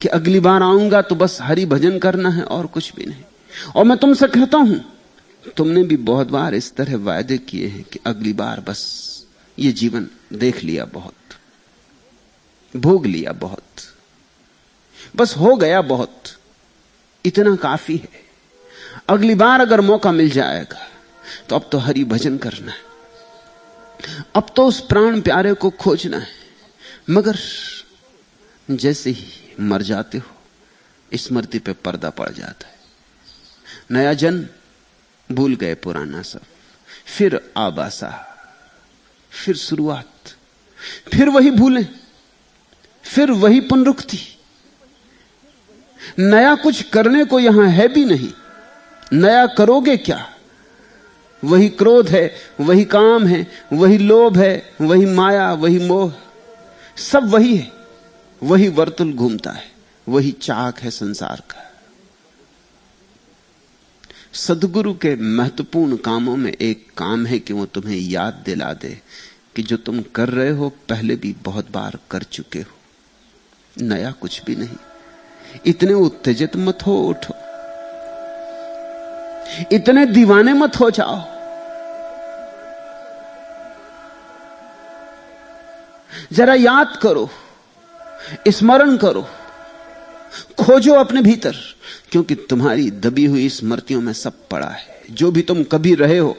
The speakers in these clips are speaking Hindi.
कि अगली बार आऊंगा तो बस हरि भजन करना है और कुछ भी नहीं। और मैं तुमसे कहता हूं, तुमने भी बहुत बार इस तरह वायदे किए हैं कि अगली बार बस ये जीवन देख लिया बहुत, भोग लिया बहुत, बस हो गया बहुत, इतना काफी है। अगली बार अगर मौका मिल जाएगा तो अब तो हरि भजन करना है, अब तो उस प्राण प्यारे को खोजना है। मगर जैसे ही मर जाते हो स्मृति पे पर्दा पड़ जाता है, नया जन्म, भूल गए पुराना सब, फिर आबासा, फिर शुरुआत, फिर वही भूलें, फिर वही पुनरुक्ति। नया कुछ करने को यहां है भी नहीं। नया करोगे क्या? वही क्रोध है, वही काम है, वही लोभ है, वही माया, वही मोह, सब वही है। वही वर्तुल घूमता है, वही चाक है संसार का। सद्गुरु के महत्वपूर्ण कामों में एक काम है कि वो तुम्हें याद दिला दे कि जो तुम कर रहे हो पहले भी बहुत बार कर चुके हो, नया कुछ भी नहीं। इतने उत्तेजित मत हो उठो, इतने दीवाने मत हो जाओ। जरा याद करो, स्मरण करो, खोजो अपने भीतर, क्योंकि तुम्हारी दबी हुई स्मृतियों में सब पड़ा है। जो भी तुम कभी रहे हो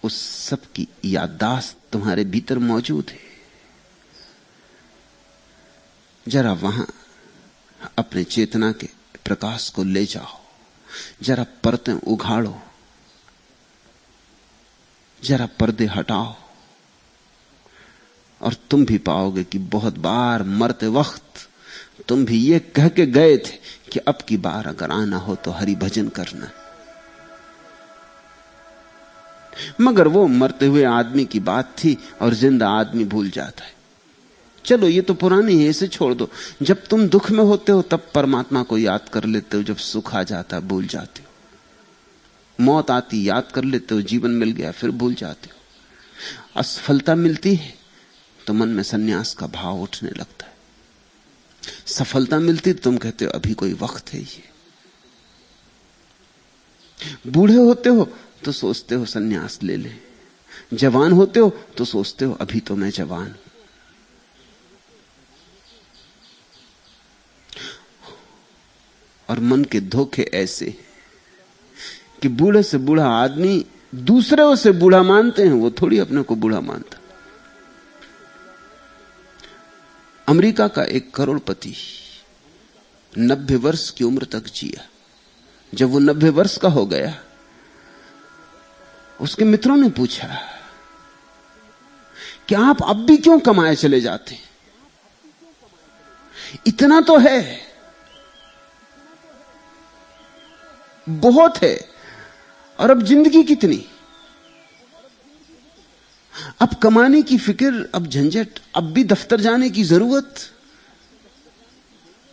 उस सब की याददाश्त तुम्हारे भीतर मौजूद है। जरा वहां अपने चेतना के प्रकाश को ले जाओ, जरा परतें उघाड़ो, जरा पर्दे हटाओ, और तुम भी पाओगे कि बहुत बार मरते वक्त तुम भी ये कह के गए थे कि अब की बार अगर आना हो तो हरि भजन करना। मगर वो मरते हुए आदमी की बात थी और जिंदा आदमी भूल जाता है। चलो ये तो पुरानी है, इसे छोड़ दो। जब तुम दुख में होते हो तब परमात्मा को याद कर लेते हो, जब सुख आ जाता भूल जाते हो। मौत आती याद कर लेते हो, जीवन मिल गया फिर भूल जाते हो। असफलता मिलती है तो मन में सन्यास का भाव उठने लगता है। सफलता मिलती तो तुम कहते हो अभी कोई वक्त है। ये बूढ़े होते हो तो सोचते हो सन्यास ले ले, जवान होते हो तो सोचते हो अभी तो मैं जवान हूं। और मन के धोखे ऐसे कि बूढ़े से बूढ़ा आदमी दूसरे उसे बूढ़ा मानते हैं, वो थोड़ी अपने को बूढ़ा मानता। अमेरिका का एक करोड़पति 90 वर्ष की उम्र तक जिया। जब वो 90 वर्ष का हो गया, उसके मित्रों ने पूछा कि आप अब भी क्यों कमाए चले जाते? इतना तो है, बहुत है, और अब जिंदगी कितनी? अब कमाने की फिक्र, अब झंझट, अब भी दफ्तर जाने की जरूरत।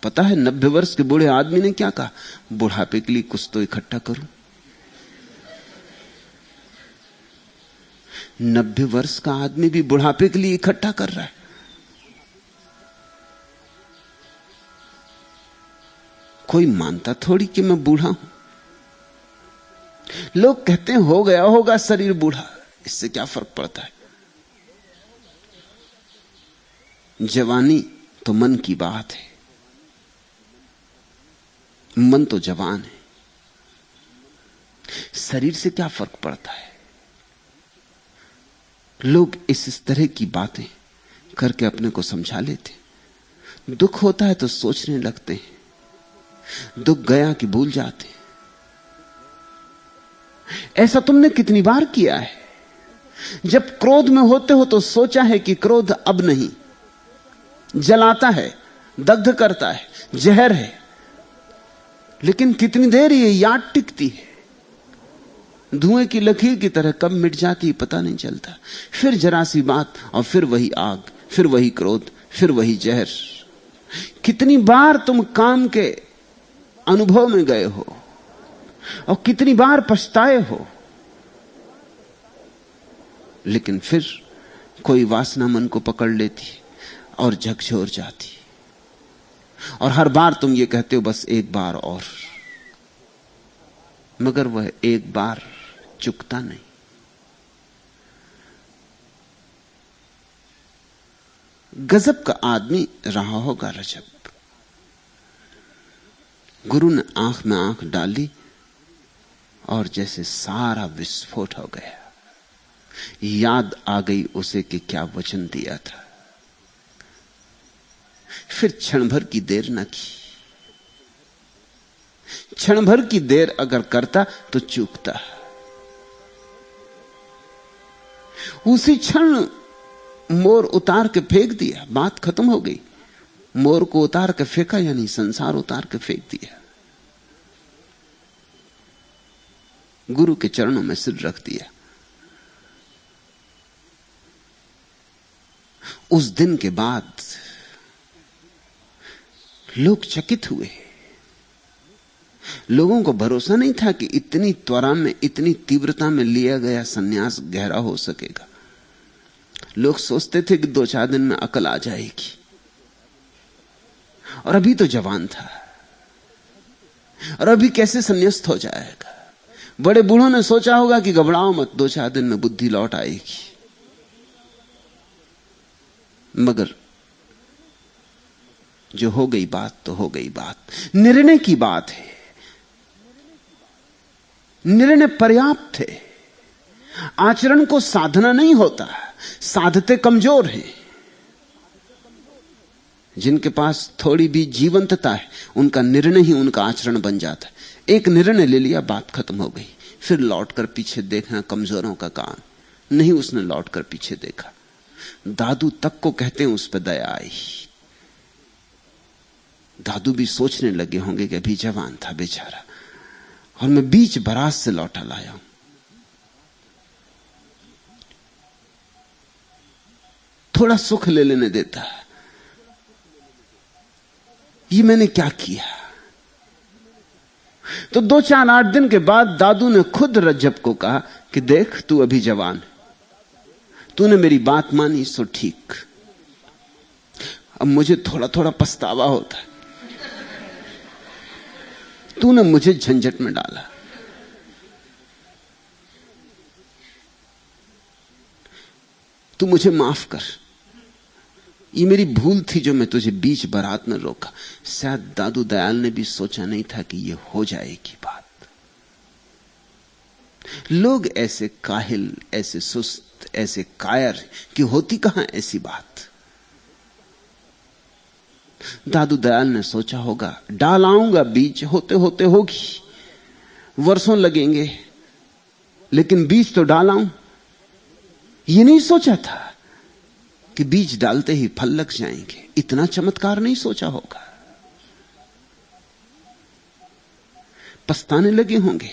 पता है 90 वर्ष के बूढ़े आदमी ने क्या कहा? बुढ़ापे के लिए कुछ तो इकट्ठा करूं। 90 वर्ष का आदमी भी बुढ़ापे के लिए इकट्ठा कर रहा है। कोई मानता थोड़ी कि मैं बूढ़ा हूं। लोग कहते हैं हो गया होगा शरीर बूढ़ा, इससे क्या फर्क पड़ता है? जवानी तो मन की बात है, मन तो जवान है, शरीर से क्या फर्क पड़ता है? लोग इस तरह की बातें करके अपने को समझा लेते। दुख होता है तो सोचने लगते हैं, दुख गया कि भूल जाते हैं। ऐसा तुमने कितनी बार किया है? जब क्रोध में होते हो तो सोचा है कि क्रोध अब नहीं, जलाता है, दग्ध करता है, जहर है, लेकिन कितनी देर ये याद टिकती है? धुएं की लकीर की तरह कब मिट जाती है पता नहीं चलता। फिर जरा सी बात और फिर वही आग, फिर वही क्रोध, फिर वही जहर। कितनी बार तुम काम के अनुभव में गए हो और कितनी बार पछताए हो, लेकिन फिर कोई वासना मन को पकड़ लेती और झकझोर जाती। और हर बार तुम ये कहते हो बस एक बार और, मगर वह एक बार चुकता नहीं। गजब का आदमी रहा होगा रजब। गुरु ने आंख में आंख डाली और जैसे सारा विस्फोट हो गया। याद आ गई उसे कि क्या वचन दिया था। फिर क्षण भर की देर न की। क्षण भर की देर अगर करता तो चूकता। उसी क्षण मोर उतार के फेंक दिया, बात खत्म हो गई। मोर को उतार के फेंका यानी संसार उतार के फेंक दिया। गुरु के चरणों में सिर रख दिया। उस दिन के बाद लोग चकित हुए। लोगों को भरोसा नहीं था कि इतनी त्वरा में, इतनी तीव्रता में लिया गया सन्यास गहरा हो सकेगा। लोग सोचते थे कि 2-4 दिन में अकल आ जाएगी, और अभी तो जवान था, और अभी कैसे संन्यास्त हो जाएगा। बड़े बूढ़ों ने सोचा होगा कि घबराओ मत, 2-4 दिन में बुद्धि लौट आएगी। मगर जो हो गई बात तो हो गई बात। निर्णय की बात है। निर्णय पर्याप्त है। आचरण को साधना नहीं होता, साधते कमजोर हैं। जिनके पास थोड़ी भी जीवंतता है, उनका निर्णय ही उनका आचरण बन जाता है। एक निर्णय ले लिया, बात खत्म हो गई। फिर लौटकर पीछे देखना कमजोरों का काम नहीं। उसने लौटकर पीछे देखा। दादू तक को कहते हैं उस पर दया आई। दादू भी सोचने लगे होंगे कि अभी जवान था बेचारा, और मैं बीच बरात से लौटा लाया हूं। थोड़ा सुख ले लेने देता। ये मैंने क्या किया। तो 2-4-8 दिन के बाद दादू ने खुद रज्जब को कहा कि देख, तू अभी जवान है, तूने मेरी बात मानी सो ठीक। अब मुझे थोड़ा थोड़ा पछतावा होता है, तूने मुझे झंझट में डाला। तू मुझे माफ कर, ये मेरी भूल थी जो मैं तुझे बीच बारात में रोका। शायद दादू दयाल ने भी सोचा नहीं था कि ये हो जाएगी बात। लोग ऐसे काहिल, ऐसे सुस्त, ऐसे कायर कि होती कहां ऐसी बात। दादू दयाल ने सोचा होगा डाल आऊंगा बीज, होते होते होगी, वर्षों लगेंगे, लेकिन बीज तो डाल आऊं। ये नहीं सोचा था कि बीज डालते ही फल लग जाएंगे। इतना चमत्कार नहीं सोचा होगा। पछताने लगे होंगे